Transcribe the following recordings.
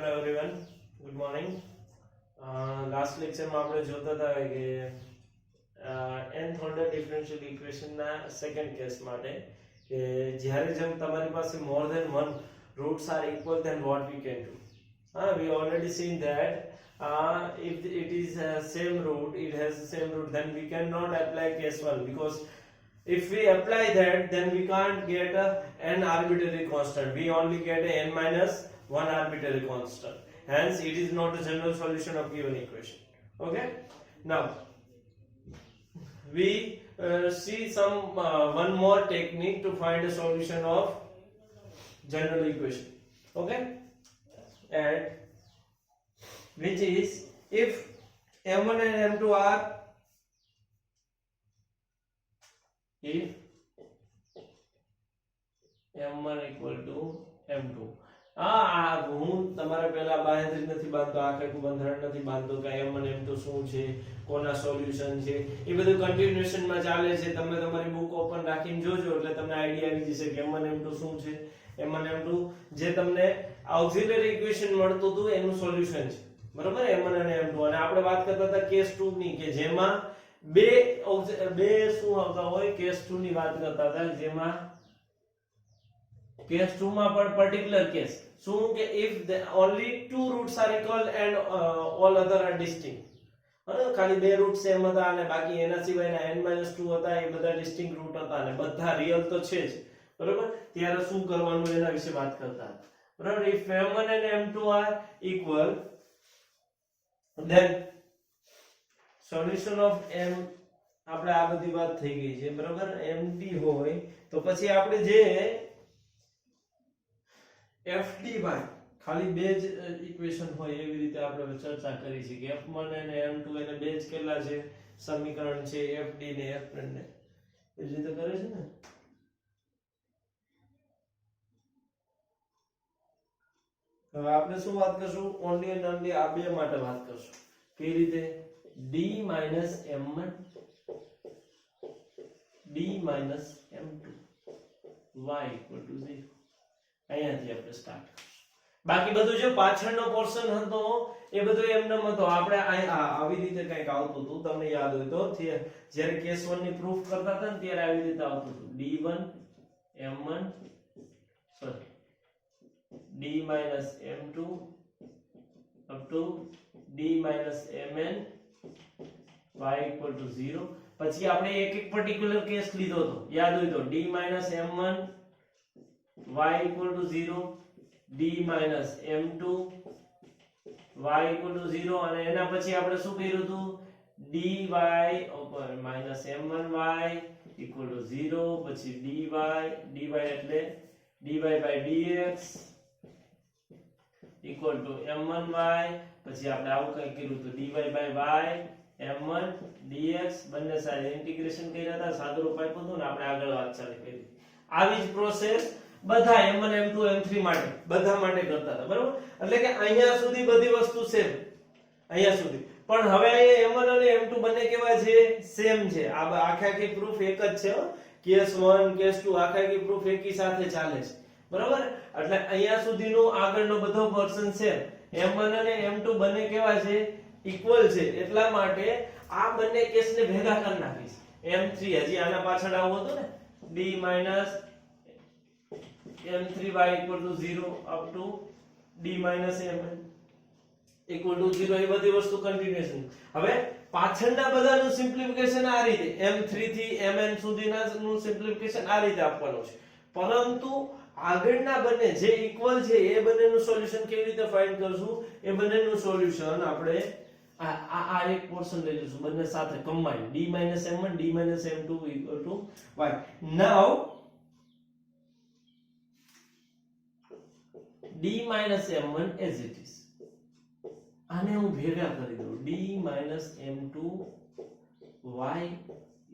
Hello everyone, good morning. Last લેક્ચરમાં આપણે જોતા હતા કે nth ઓર્ડર ડિફરન્શિયલ ઇક્વેશનના સેકન્ડ કેસ માટે કે જ્યારે જેમ તમારી પાસે more than one roots are equal then what we can do. We already seen that if it is same root, it has the same root, then we cannot apply case 1, because if we apply that, then we can't get an arbitrary constant. We only get a n minus 1 arbitrary constant. Hence, it is not a general solution of given equation. Okay. Now, we see one more technique to find a solution of general equation. Okay. And which is if m1 and m2 are if m1 equal to m2. હું તમારે પહેલા બાંહેધરી નથી બાંધતો, આખું બંધારણ નથી બાંધતો કે m1 m2 શું છે, કોના સોલ્યુશન છે, એ બધું કન્ટિન્યુએશન માં ચાલે છે. તમે તમારી બુક ઓપન રાખીને જોજો એટલે તમને આઈડિયા આવી જશે કે m1 m2 શું છે. m1 m2 જે તમને ઓક્સિલરી ઇક્વેશન મળતું હતું એનું સોલ્યુશન છે, બરોબર, m1 અને m2. અને આપણે વાત કરતા હતા કેસ 2 ની કે જેમાં બે શું આવતા હોય, કેસ 2 ની વાત કરતા હતા જેમાં કેસ 2 માં પણ પર્ટિક્યુલર કેસ શું કે if only two roots are equal and all other are distinct. ખાલી બે રૂટ સેમ હતા અને બાકી એના સિવાયના n-2 હતા, એ બધા ડિસ્ટિંક્ટ રૂટ હતા અને બધા રિયલ તો છે જ, બરોબર. ત્યારે શું કરવાનું એના વિશે વાત કરતા હતા, બરોબર. if m1 and m2 are equal, then solution of m, આપણે આ બધી વાત થઈ ગઈ છે, બરોબર. md હોય તો પછી આપણે જે fdy ખાલી બે જ ઇક્વેશન હોય એવી રીતે આપણે ચર્ચા કરી છે કે f1 અને m2 એને બે જ કેટલા છે સમીકરણ છે, fd ને f' ને એ રીતે કરે છે ને. હવે આપણે શું વાત કરશું, ઓનલી એન્ડ ઓનલી આ બે માટે વાત કરશું. કેવી રીતે? d m1 d m2 y 0. અહીંયાથી આપણે સ્ટાર્ટ કરશું. બાકી બધું જે પાછળનો પોર્શન હતો એ બધું એમનેમ હતો. આપણે આવી રીતે કંઈક આવતું હતું, તમને યાદ હોય તો જ્યારે કેસ 1 ની પ્રૂફ કરતા હતા ને ત્યારે આવી રીતે આવતું હતું d1 m1 sorry d m2 up to d mn y 0. પછી આપણે એક પર્ટિક્યુલર કેસ લીધો હતો, યાદ હોય તો d m1 y 0, d m2 y 0, અને એના પછી આપણે શું કર્યું હતું, dy ઉપર -m1y 0, પછી dy એટલે dy by dx m1y, પછી આપણે આવું કંઈ કર્યું હતું dy by y m1 dx, બંને સાઈડ ઇન્ટિગ્રેશન કર્યા હતા, સાદુરૂપ આપ્યું હતું ને આપણે આગળ વાત ચાલી કરી. આવી જ પ્રોસેસ બધા m1 m2 m3 માટે બધા માટે કરતા હતા, બરોબર. એટલે કે અહીંયા સુધી બધી વસ્તુ સેમ, અહીંયા સુધી. પણ હવે અહીંયા m1 અને m2 બંને કેવા છે, સેમ છે. આ આખી પ્રૂફ એક જ છે, કેસ 1 કેસ 2 આખી પ્રૂફ એકી સાથે ચાલે છે, બરોબર. એટલે અહીંયા સુધીનો આગળનો બધો પોર્શન સેમ. m1 અને m2 બંને કેવા છે, ઇક્વલ છે. એટલા માટે આ બંને કેસને ભેગા કરી નાખીશ. m3 હજી આના પાછળ આવું હતું ને, d m3y 0 up to d mn 0, એ બધી વસ્તુ કન્ટિન્યુએશન. હવે પાછળના બધાનું સિમ્પ્લિફિકેશન આ રીતે, m3 થી mn સુધીનાનું સિમ્પ્લિફિકેશન આ રીતે આપવાનું છે. પરંતુ આગળના બંને જે ઇક્વલ છે એ બંનેનું સોલ્યુશન કેવી રીતે ફાઇન્ડ કરશું, એ બંનેનું સોલ્યુશન આપણે આ એક પોર્શન લઈ લઈશું, બંને સાથે combine d m1 d m2 y. Now d m1 as it is, આને હું ભેગા કરી દઉં, d m2 y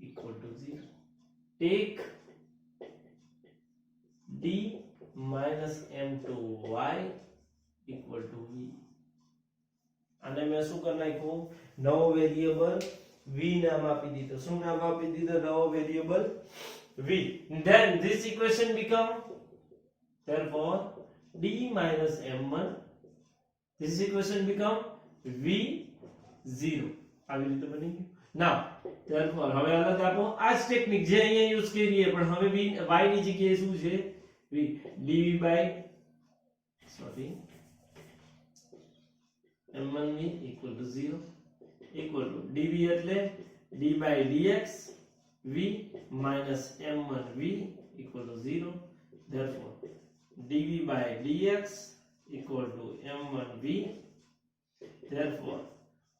0. take d m2 y v. આને મેં શું કરી નાખ્યું, નવો વેરિયેબલ v નામ આપી દીધો. શું નામ આપી દીધો? નવો variable v. Then this equation become, therefore d minus m1 this equation become v0 આવી રીતે બની ગયું now therefore હવે અલગ આપો આ જ ટેકનિક જે અહીંયા યુઝ કરીએ પણ હવે v y ની જગ્યાએ શું છે v dv by sorry m1v equal to 0 equal to dv એટલે d by dx v minus m1v equal to 0 therefore dv by dx equal to m1v therefore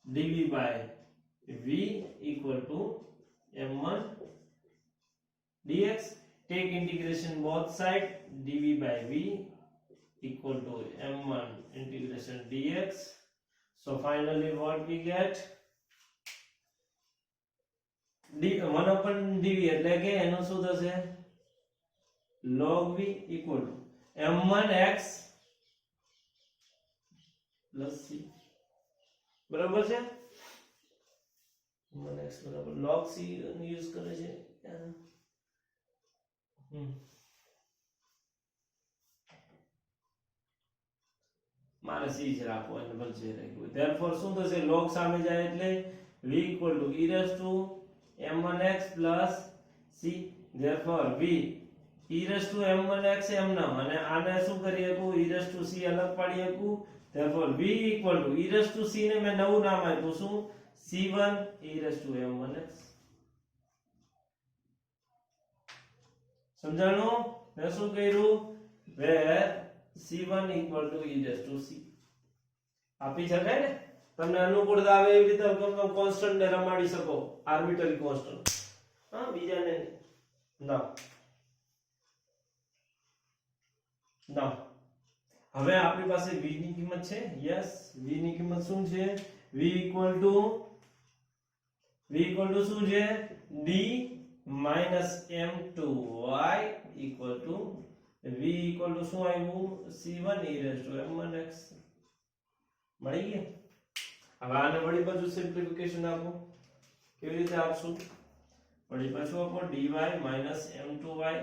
dv by v equal to m1 dx take integration both side dv by v equal to m1 integration dx so finally what we get d1 upon dv એટલે કે એનો શું થશે log v equal to m1x plus c બરાબર છે m1x બરાબર log c use કરે છે મારે c જ રાખવાનું બનશે therefore શું થશે log સામે જાય એટલે v equal to e raised to m1x plus c therefore v e raised to m1x એમના અને આને શું કરી શકું e raised to c અલગ પાડી શકું therefore v equal to e raised to c ને મેં નવું નામ આપ્યું શું c1 e raised to m1x સમજાણું મેં શું કર્યું where c1 equal to e raised to c આપી શકાય ને તમને અનુકૂળતા આવે એવી રીતે તમે કોન્સ્ટન્ટ ને રમાડી શકો આર્બિટરી કોન્સ્ટન્ટ હા બીજાને ના ના હવે આપણી પાસે v ની કિંમત છે યસ v ની કિંમત શું છે v equal to શું છે d minus m2y equal to v equal to શું આવ્યું c1 e raised to m1x મળી ગયા હવે આને વળી બાજુ સિમ્પ્લિફિકેશન આપો કેવી રીતે આપશું વળી પાછું આપો dy minus m2y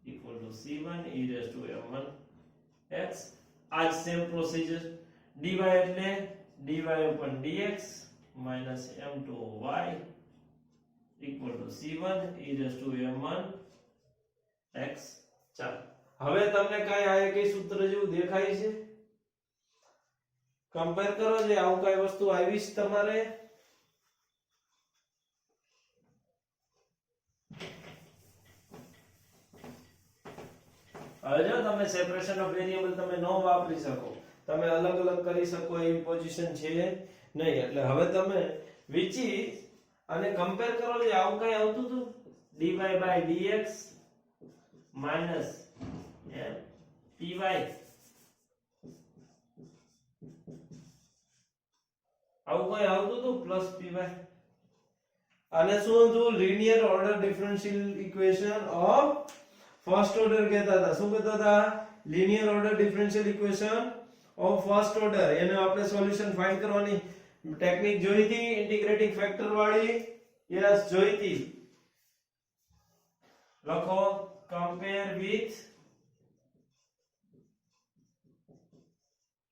equal to c1 e raised to m1x આ સેમ પ્રોસીજર dy એટલે dy upon dx minus m2y equal to c1 e raised to m1x ચાલો હવે તમને કાઈ આ એક સૂત્ર જેવું દેખાય છે કમ્પેર કરો જે આવું કઈ વસ્તુ આવી છે તમારે હવે જો તમે સેપરેશન ઓફ વેરીએબલ તમે ન વાપરી શકો તમે અલગ અલગ કરી શકો એવી પોઝિશન છે નહીં એટલે હવે તમે વિચી અને કમ્પેર કરો જે આવું કઈ આવતું હતું dy by dx minus py આવું કઈ આવતું હતું પ્લસ py આને શું હતું linear order differential equation of first order કહેતા હતા શું કહેતા હતા linear order differential equation of first order એને આપણે સોલ્યુશન ફાઇન્ડ કરવાની ટેકનિક જોઈ હતી ઇન્ટિગ્રેટિંગ ફેક્ટર વાળી યસ જોઈ હતી લખો compare with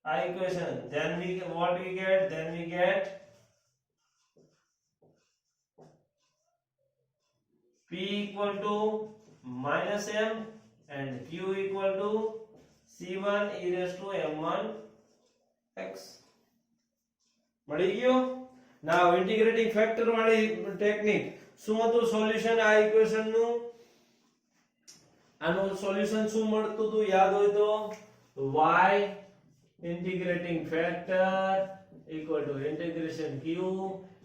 I equation then we what we get then we get p equal to minus m and q equal to c1 e raised to m1 x મળી ગયો now integrating factor વાળી technique શું હતું solution આ equation નું આનું solution શું મળતું હતું યાદ હોય તો y integrating factor equal to integration q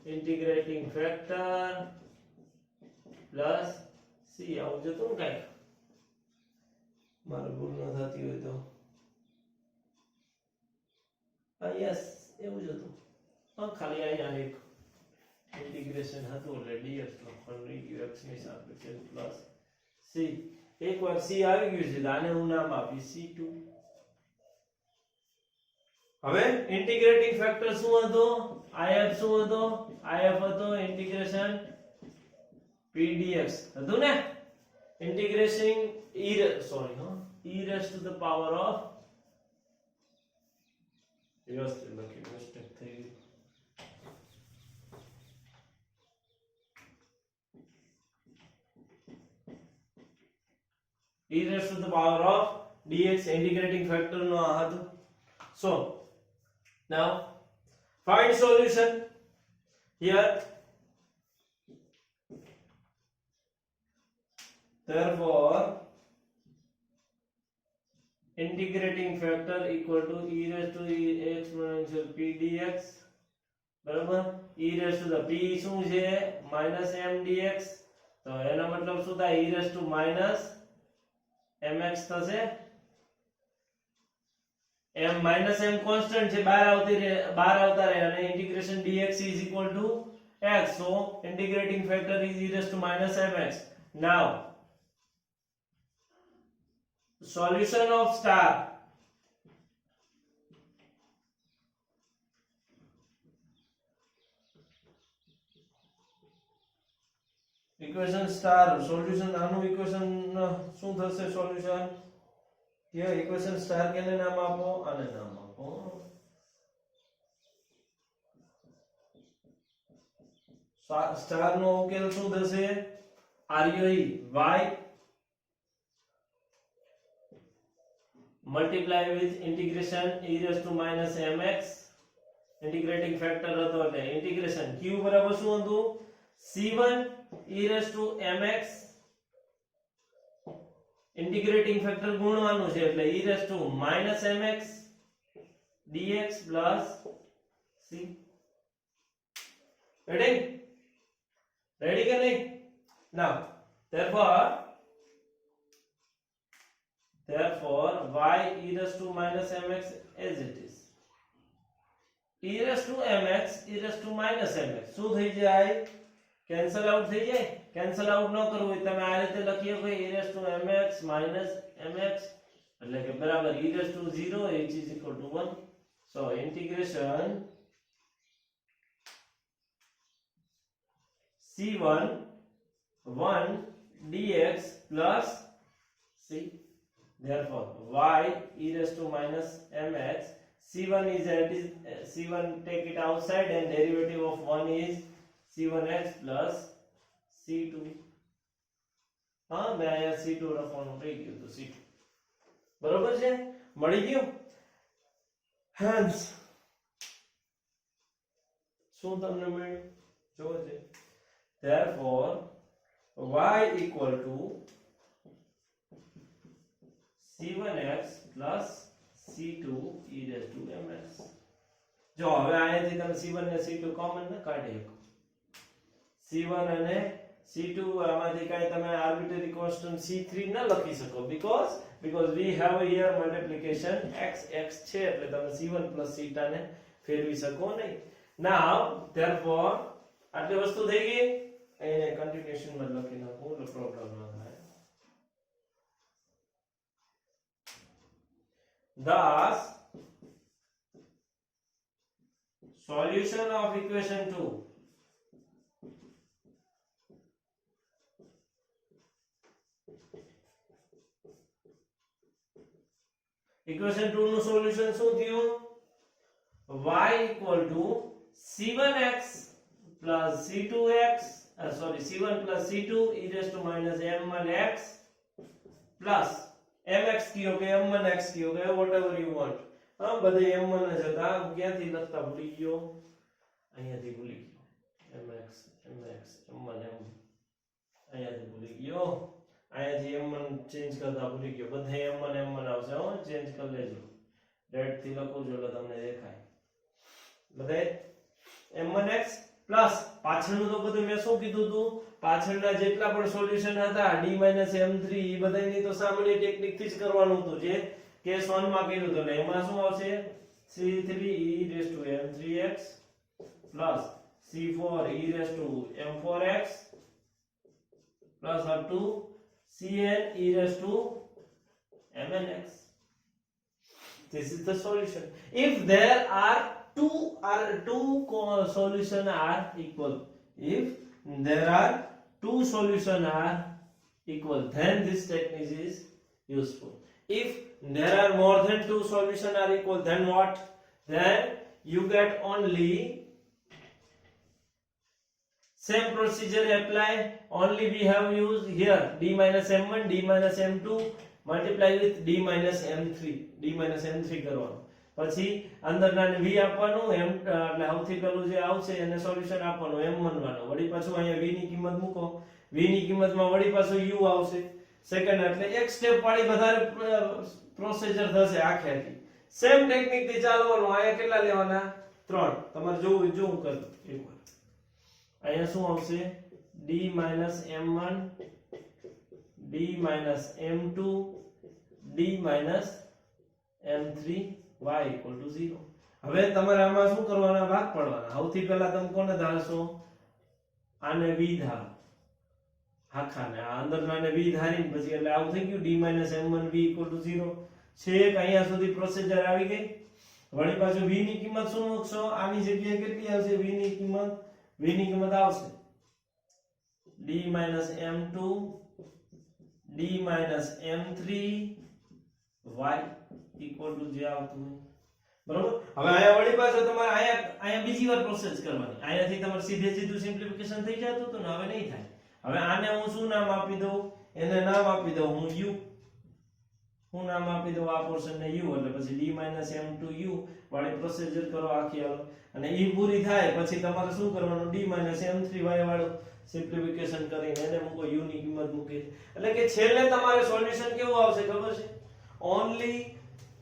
integrating factor plus c આવું જતું ને કાઈ મારે ભૂલ ન થતી હોય તો હા યસ એવું જ હતું હા ખાલી અહીંયા એક ઇન્ટિગ્રેશન હતું એટલે dx લખવાનું રહી ગયું x ની સાપેક્ષે પ્લસ c એકવાર c આવી ગયું છે આને હું નામ આપીશ c2 હવે ઇન્ટિગ્રેટિંગ ફેક્ટર શું હતો if શું હતો if હતો ઇન્ટિગ્રેશન pdx હતું ને integration e raised to the power of વ્યવસ્થિત લખી મિસ્ટેક થઈ ગઈ e raised to the power of dx integrating factor નો આ હતું so now find solution here therefore integrating factor equal to e raised to e exponential p dx બરાબર e raised to the p શું છે -m dx તો એનો મતલબ શું થાય e raised to -mx થશે m -m કોન્સ્ટન્ટ છે બહાર આવતા રહે અને integration dx is equal to x so integrating factor is e raised to -mx now solution of star equation star solution આનું equation શું થશે solution here equation star કેને નામ આપો આને નામ આપો star નો ઉકેલ શું થશે RUE y multiply with integration e raised to -mx integrating factor હતો એટલે integration q બરાબર શું હતું c1 e raised to mx integrating factor ગુણવાનું છે એટલે e raised to -mx dx plus c ready કે નહીં now therefore y e raised to -mx as it is e raised to mx e raised to -mx શું થઈ જાય cancel out થઈ જાય cancel out ન કરવું હોય તમે આ રીતે લખીએ કે e raised to mx -mx એટલે કે બરાબર e raised to 0 h is equal to 1 so integration c1 1 dx plus c therefore y e raised to -mx c1 is c1 take it outside and derivative of 1 is c1x plus c2 હા મેં અહીંયા c2 લખવાનું રહી ગયું તો c2 બરોબર છે મળી ગયું hence શું તમને મળ્યું જોવો છે therefore y equal to c1x plus c2 e raised to mx જો હવે અહીંયાથી તમે c1 ને c2 કોમન ન કાઢી શકો c1 અને c2 આમાંથી કાઈ તમે આર્બિટરી કોન્સ્ટન્ટ c3 ન લખી શકો because we have here multiplication x x છે એટલે તમે c1 c2 ને ફેરવી શકો નહીં now therefore આટલી વસ્તુ થઈ ગઈ એને કન્ટિન્યુએશન માં લખી નાખો એટલે પ્રોબ્લેમ ન થાય thus solution of equation 2 equation 2 નું સોલ્યુશન શું થયું y equal to c1x plus c2x c1 plus c2 e raised to -m1x plus mx કયો કે m1x કયો કે whatever you want હા બધે m1 જ હતા ક્યાંથી લખતા ભૂલી ગયો અહીંયાથી ભૂલી ગયો mx m1 અહીંયાથી ભૂલી ગયો અહીંયાથી m1 ચેન્જ કરતા ભૂલી ગયો બધે m1 આવશે હો ચેન્જ કરી લેજો રેડ થી લખું જો એટલે તમને દેખાય બધે m1x પ્લસ પાછળનું તો બધું મેં શું કીધું હતું પાછળના જેટલા પણ સોલ્યુશન હતા d m3 એ બધાની તો સામાન્ય ટેકનિક થી જ કરવાનું હતું જે કેસ 1 માં કર્યું હતું એટલે એમાં શું આવશે c3 e raised to m3x plus c4 e raised to m4x plus up to cn e raised to mnx this is the solution if there are two solution are equal if there are two solution are equal then this technique is useful if there are more than two solution are equal then what then you get only same procedure apply. Only we have used here d minus m1 d minus m2 multiply with d minus m3 d minus m3 કરવાનું. પછી અંદરના v આપવાનું m એટલે સૌથી પહેલું જે આવશે એને સોલ્યુશન આપવાનું m1 વાળો. વળી પાછું અહીંયા v ની કિંમત મૂકો. v ની કિંમતમાં વળી પાછું u આવશે. સેકન્ડ એટલે એક સ્ટેપ વાળી વધારે પ્રોસીજર થશે આખે આખી. સેમ ટેકનિક થી ચાલવાનું. અહીંયા કેટલા લેવાના? 3. તમારે જોવું કરો એકવાર. અહીંયા શું આવશે? d m1 d m2 d m3 y equal to 0. હવે તમારે આમાં શું કરવાના? ભાગ પાડવાના. સૌથી પહેલા તમે કોને ધારશો? આને v ધારો આખાને. આ અંદરનાને v ધારીને પછી એટલે આવું થઈ ગયું d m1 v equal to 0. છેક અહીંયા સુધી પ્રોસીજર આવી ગઈ. વળી પાછું v ની કિંમત શું મૂકશો? આની જગ્યાએ કેટલી આવશે? v ની કિંમત આવશે d m2 d m3 y equal to જે આવતું હોય. બરોબર. હવે અહીંયા વળી પાછો તમારે અહીંયા બીજી વાર પ્રોસેસ કરવાની. અહીંયાથી તમારે સીધું સિમ્પ્લિફિકેશન થઈ જતું હતું ને, હવે નહીં થાય. હવે આને હું શું નામ આપી દઉં? એને નામ આપી દઉં હું u. હું નામ આપી દઉં આ પોર્શન ને u. એટલે પછી d m2 u વાળી પ્રોસીજર કરો આખી. અને ઈ પૂરી થાય પછી તમારે શું કરવાનું? d m3 y વાળું સિમ્પ્લિફિકેશન કરીને એને મૂકો, u ની કિંમત મૂકી. એટલે કે છેલ્લે તમારે સોલ્યુશન કેવું આવશે ખબર છે? only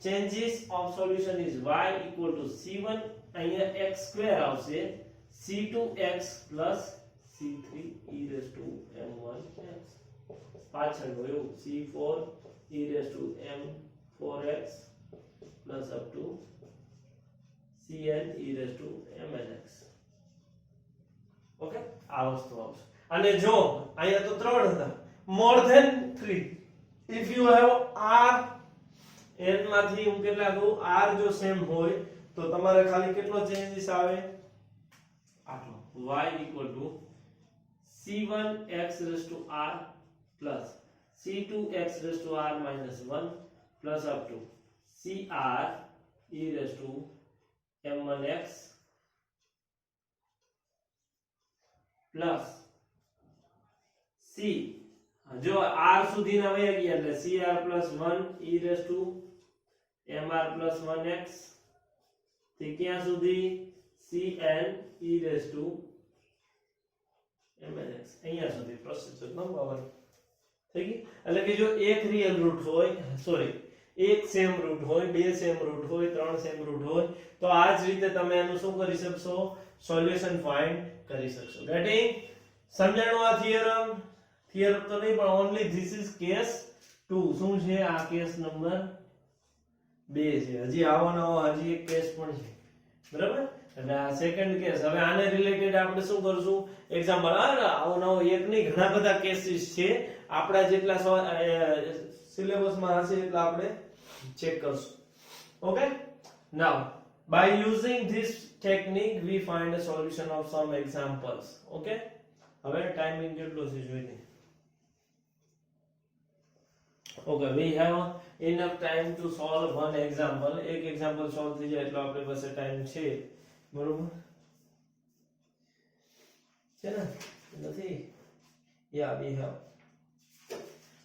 changes of solution is y equal to c1 અહીંયા x square આવશે c2x plus c3 e raised to m1x. પાછળનું એવું c4 e raised to m4x plus up to cn e raised to mnx. Okay, આ વસ્તુ આવશે. અને જો અહીંયા તો 3 હતા, more than 3. if you have r n માંથી હું કેટલા દઉં? r જો સેમ હોય તો તમારે ખાલી કેટલો ચેન્જીસ આવે? આટલો. y equal to c1x raised to r plus c2x raised to r minus 1 plus up to cr e raised to m1x plus c જો r સુધીના વયા ગયા એટલે cr plus 1 e raised to mr plus 1x થી ક્યાં સુધી? cn e raised to mnx. અહીંયા સુધી પ્રોસેસર નંબર થઈ ગઈ. એટલે કે જો એક રિયલ રૂટ હોય, સોરી એક સેમ રૂટ હોય, બે સેમ રૂટ હોય, ત્રણ સેમ રૂટ હોય તો આ જ રીતે તમે એનું શું કરી શકશો? સોલ્યુશન ફાઇન્ડ કરી શકશો. ગેટિંગ? સમજાણું આ થિયરમ? થિયરમ તો નહીં પણ ઓન્લી ધીસ ઇઝ કેસ 2. શું છે આ? કેસ નંબર 2 છે. હજી આવવાનો હજી એક કેસ પણ છે. બરાબર? એટલે આ સેકન્ડ કેસ. હવે આને રિલેટેડ આપણે શું કરશું? એક્ઝામ્પલ. આવો નવો એક નહીં, ઘણા બધા કેસીસ છે. આપણા જેટલા સિલેબસમાં હશે એટલા આપણે ચેક કરશું. Okay, now by using this technique we find a solution of some examples. Okay, હવે ટાઈમિંગ કેટલો છે જોઈ લઈએ. Okay, we have enough time to solve one example. એક એક્ઝામ્પલ સોલ્વ થઈ જાય એટલે આપણી પાસે ટાઈમ છે. બરોબર છે ને? નથી? યા we have.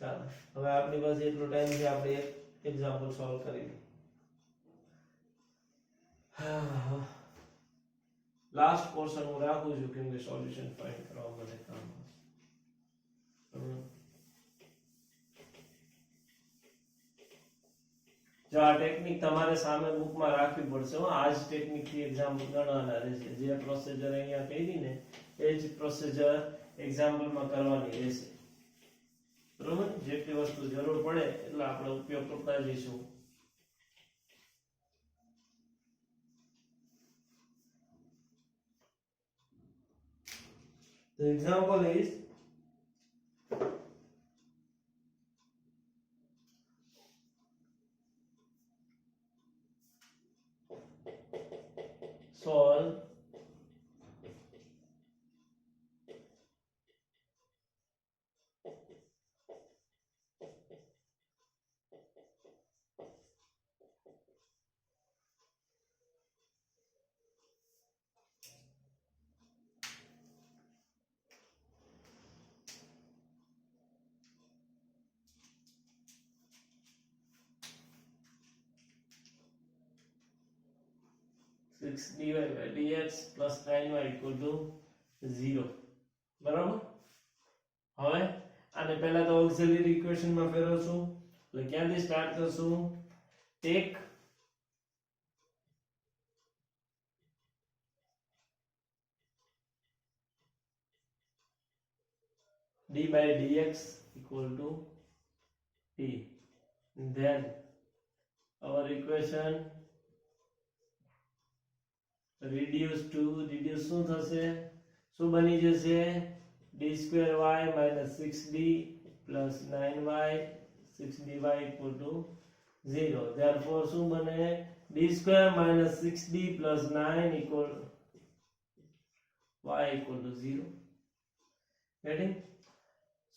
ચાલો હવે આપણી પાસે એટલો ટાઈમ છે, આપણે એક એક્ઝામ્પલ સોલ્વ કરી લઈએ. લાસ્ટ પોર્શન હું રાખું છું કેમ કે સોલ્યુશન ફાઇન્ડ કરવા માટે કામ આવશે. જો આ ટેકનિક તમારે સામે બુકમાં રાખવી પડશે. આ જ ટેકનિક થી એક્ઝામ ગણવાના રહેશે. જે પ્રોસીજર અહીંયા કરી ને એ જ પ્રોસીજર એક્ઝામ્પલમાં કરવાની રહેશે. બરોબર? જેટલી વસ્તુ જરૂર પડે એટલે આપણે ઉપયોગ કરતા જઈશું. The example is solve 6dy by dx plus 9y equal to 0 બરાબર હવે આને પહેલા તો ઓક્સિલરી ઇક્વેશન માં ફેરવશું એટલે ક્યાંથી સ્ટાર્ટ કરશું tech d by dx equal to t then our equation reduce શું થશે શું બની જશે d2y minus 6d plus 9y 6dy equal to 0 therefore શું બને d2 minus 6d plus 9 equal y equal to 0 getting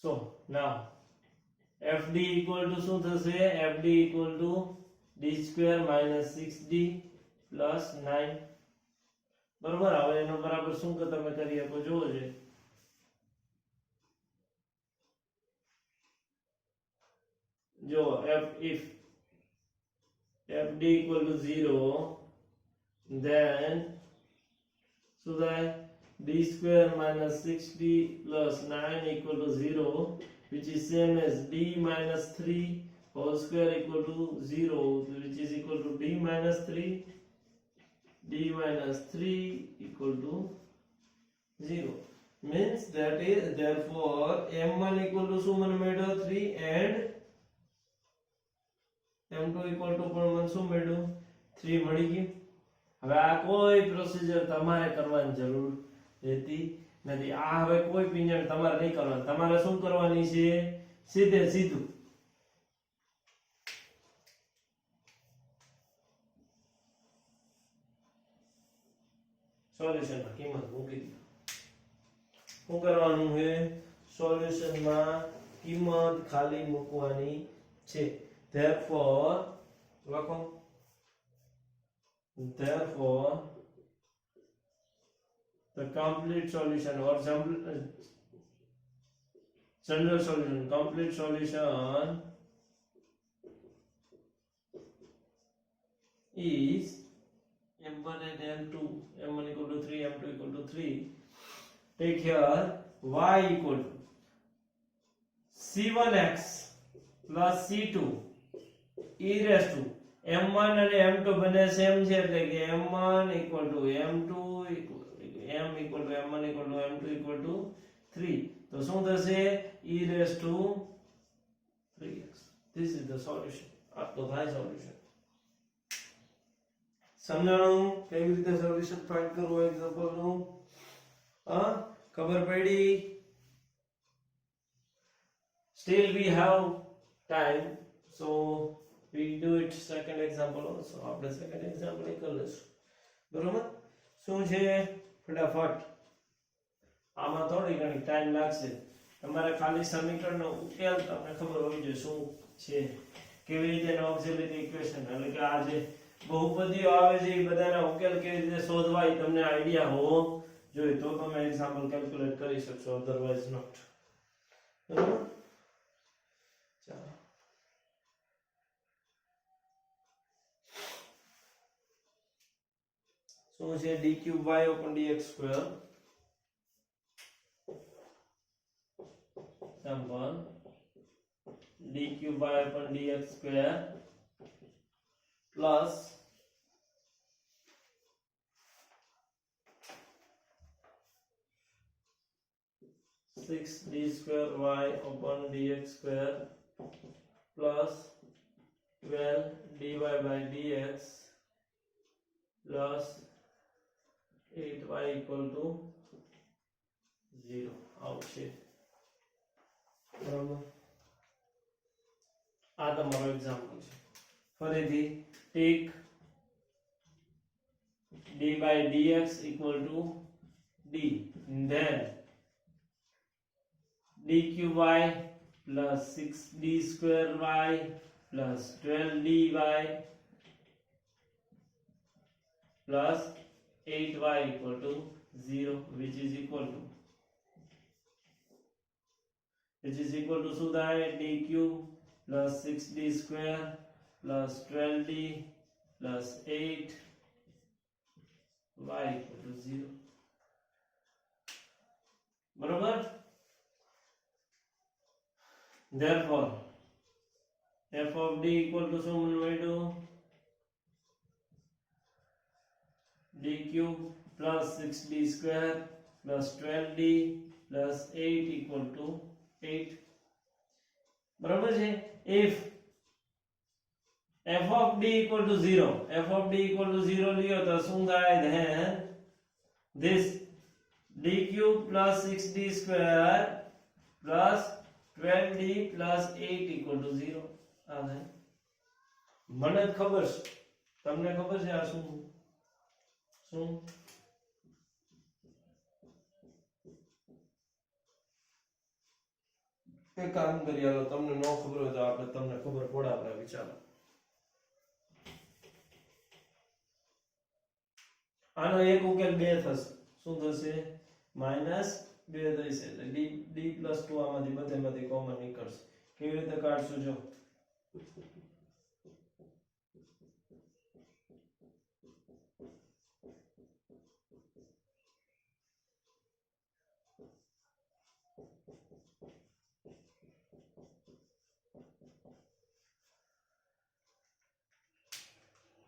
so now fd equal to શું થશે fd equal to d2 minus 6d plus 9 બરોબર હવે એનો બરાબર શું કે તમે કરી શકો જોવો છે જો if fd equal to 0 then so that d square minus 6d plus 9 equal to 0 which is same as d minus 3 whole square equal to 0 which is equal to d minus 3 d minus 3 equal to 0 means that is therefore m1 equal to શું મને મળ્યો 3 and m2 equal to પણ મને શું મળ્યું 3 મળી ગયું હવે આ કોઈ પ્રોસિજર તમારે કરવાની જરૂર રહેતી નથી આ હવે કોઈ પિંજણ તમારે નહીં કરવાનું તમારે શું કરવાની છે સીધે સીધું સોલ્યુશન માં કિંમત મૂકી દીધો શું કરવાનું છે સોલ્યુશન માં કિંમત ખાલી મૂકવાની છે therefore લખો therefore the complete solution or general solution complete solution is m1 and m2 m1 equal to 3 m2 equal to 3 take here y equal to c1x plus c2 e raised to m1 and m2 બને same છે એટલે કે m1 equal to m2 m equal to m1 equal to m2 equal to 3 તો શું થશે e raised to 3x this is the solution આપનો થાય solution સમજાણું કેવી રીતે સોલ્યુશન ફાઇન્ડ કરવું એક્ઝામ્પલ નું ખબર પડી still we have time so we do it second example also આપણે second example કરી લઈશું બરોબર શું છે ફટાફટ આમાં થોડી ઘણી ટાઈમ લાગશે તમારે ખાલી સમીકરણનો ઉકેલ તમને ખબર હોવી જોઈએ શું છે કેવી રીતે ઓક્સિલરી ઇક્વેશન એટલે કે આ જે બહુપદીઓ આવે છે એ બધાના ઉકેલ કેવી રીતે શોધવા એ તમને આઈડિયા હોવો જોઈએ તો તમે એક્ઝામ્પલ કેલ્ક્યુલેટ કરી શકશો અધરવાઇઝ નોટ બરાબર ચાલો શું છે d cube y upon dx square example d cube y upon dx square plus 6d square y upon dx square plus 12 dy by dx plus 8y equal to 0 આવશે બરાબર આ તમારો એક્ઝામ્પલ છે ફરીથી take d by dx equal to d then d cube y plus 6d square y plus 12dy plus 8y equal to 0 which is equal to શું થાય d cube plus 6d square plus 12d plus 8 0 બરોબર therefore f of d equal to શું મળ્યું d cube plus 6d square plus 12d plus 8 equal to 8 બરાબર છે if f of d equal to 0 f of d equal to 0 લ્યો તો શું થાય then this d cube plus 6d square plus 12d plus 8 equal to 0 આ થાય મને ખબર છે તમને ખબર છે આ શું શું એક કામ કરી આલો તમને ન ખબર હોય તો આપણે તમને ખબર પડે આપણે વિચારો આનો એક ઉકેલ 2 થશે શું થશે -2 થશે એટલે d + 2 આમાંથી બધેમાંથી કોમન નીકળશે કેવી રીતે કાઢશું જો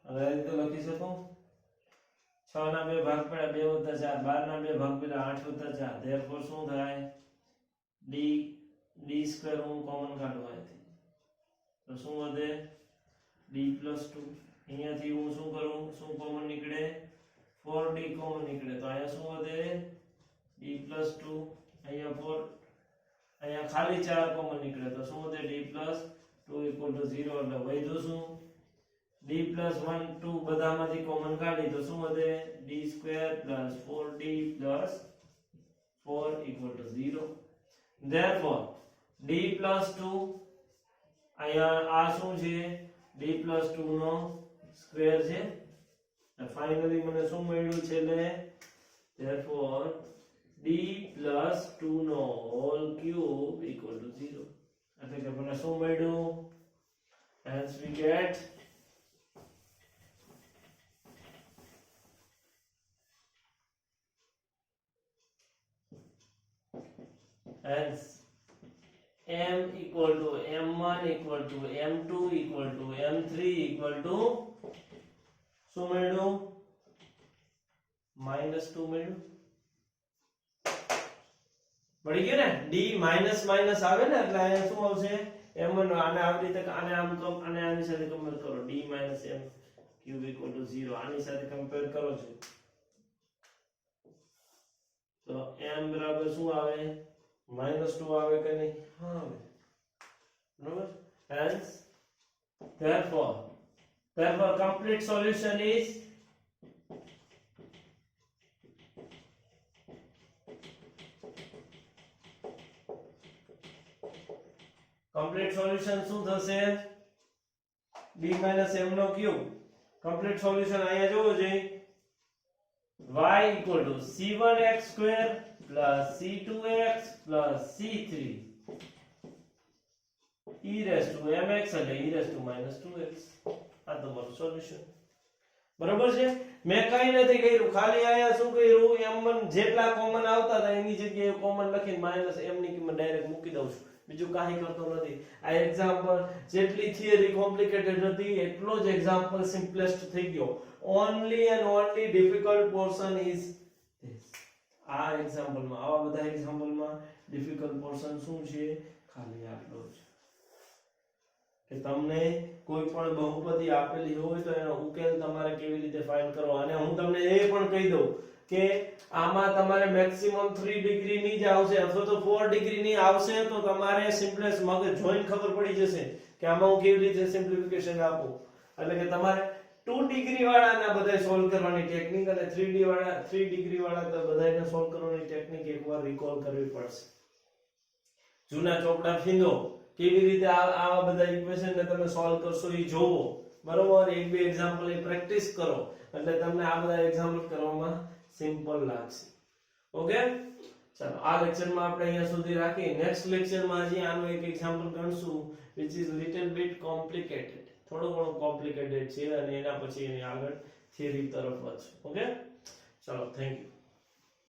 હવે આ રીતે લખી શકો 6 ના 2 ભાગ પડ્યા 2 + 4 12 ના 2 ભાગ પડ્યા 8 + 4 therefore શું થાય d² હું કોમન કાઢું અહીંથી તો શું વધે d + 2 અહીંયાથી હું શું કરું શું કોમન નીકળે 4d કોમન નીકળે તો અહીંયા શું વધે d + 2 અહીંયા 4 અહીંયા ખાલી 4 કોમન નીકળે તો શું વધે d + 2 = 0 એટલે વધ્યું શું d + 1 2 બધામાંથી કોમન કાઢી તો શું વધે d² + 4d + 4 = 0 therefore d + 2 અહીંયા આ શું છે d + 2 નો સ્ક્વેર છે ફાઇનલી મને શું મળ્યું છે લે therefore d + 2 નો હોલ ક્યુબ = 0 એટલે કે મને શું મળ્યું hence we get hence m equal to m1 equal to m2 equal to m3 equal to શું મળ્યું -2 મળ્યું પડી ગયું ને d માઈનસ માઈનસ આવે ને એટલે અહીંયા શું આવશે m1 આને આવી રીતે આને આમ તો આને આની સાથે કમ્પેર કરો d - m cube equal to 0 આની સાથે કમ્પેર કરો છો તો m બરાબર શું આવે -2 આવે કે નહીં હા આવે બરાબર hence therefore complete solution is complete solution શું થશે b - m નો ક્યુબ complete solution અહીંયા જોવો જોઈએ y equal to c1x² plus c2x plus c3 e raised to mx એટલે e raised to -2x આ તમારું સોલ્યુશન બરોબર છે મેં કઈ નથી કર્યું ખાલી આયા શું કર્યું m1 જેટલા કોમન આવતા હતા એની જગ્યાએ કોમન લખીને -m ની કિંમત ડાયરેક્ટ મૂકી દઉં છું બીજું કાંઈ કરતો નથી આ એક્ઝામ્પલ જેટલી થિયરી કોમ્પ્લિકેટેડ હતી એટલો જ એક્ઝામ્પલ સિમ્પલેસ્ટ થઈ ગયો only and only difficult portion is this આ એક્ઝામ્પલમાં આવા બધા એક્ઝામ્પલમાં ડિફિકલ્ટ પોર્શન શું છે ખાલી આટલો જ કે તમને કોઈ પણ બહુપદી આપેલી હોય તો એનો ઉકેલ તમારે કેવી રીતે ફાઇન્ડ કરવો અને હું તમને એ પણ કહી દઉં કે આમાં તમારે મેક્સિમમ 3 ડિગ્રી ની જ આવશે અથવા તો 4 ડિગ્રી ની આવશે તો તમારે સિમ્પલેસ્ટ મગજ જોઈન ખબર પડી જશે કે આમાં હું કેવી રીતે સિમ્પ્લિફિકેશન આપું એટલે કે તમારે 2 ડિગ્રી વાળાના બધાય સોલ્વ કરવાની ટેકનિક અને 3 ડિગ્રી વાળા તો બધાયને સોલ્વ કરવાની ટેકનિક એકવાર રિકોલ કરવી પડશે જૂના ચોપડા ફીંદો કેવી રીતે આવા બધા ઇક્વેશન ને તમે સોલ્વ કરશો એ જોવો બરોબર એક બે એક્ઝામ્પલ એ પ્રેક્ટિસ કરો એટલે તમને આ બધા એક્ઝામ્પલ કરવામાં સિમ્પલ લાગશે ઓકે ચાલો આ લેક્ચરમાં આપણે અહીંયા સુધી રાખી નેક્સ્ટ લેક્ચરમાં હજી આનું એક example ગણશું which is little bit complicated થોડો ઘણો કોમ્પ્લિકેટેડ છે અને એના પછી એની આગળ થિયરી તરફ વધશું ઓકે ચલો થેન્ક યુ.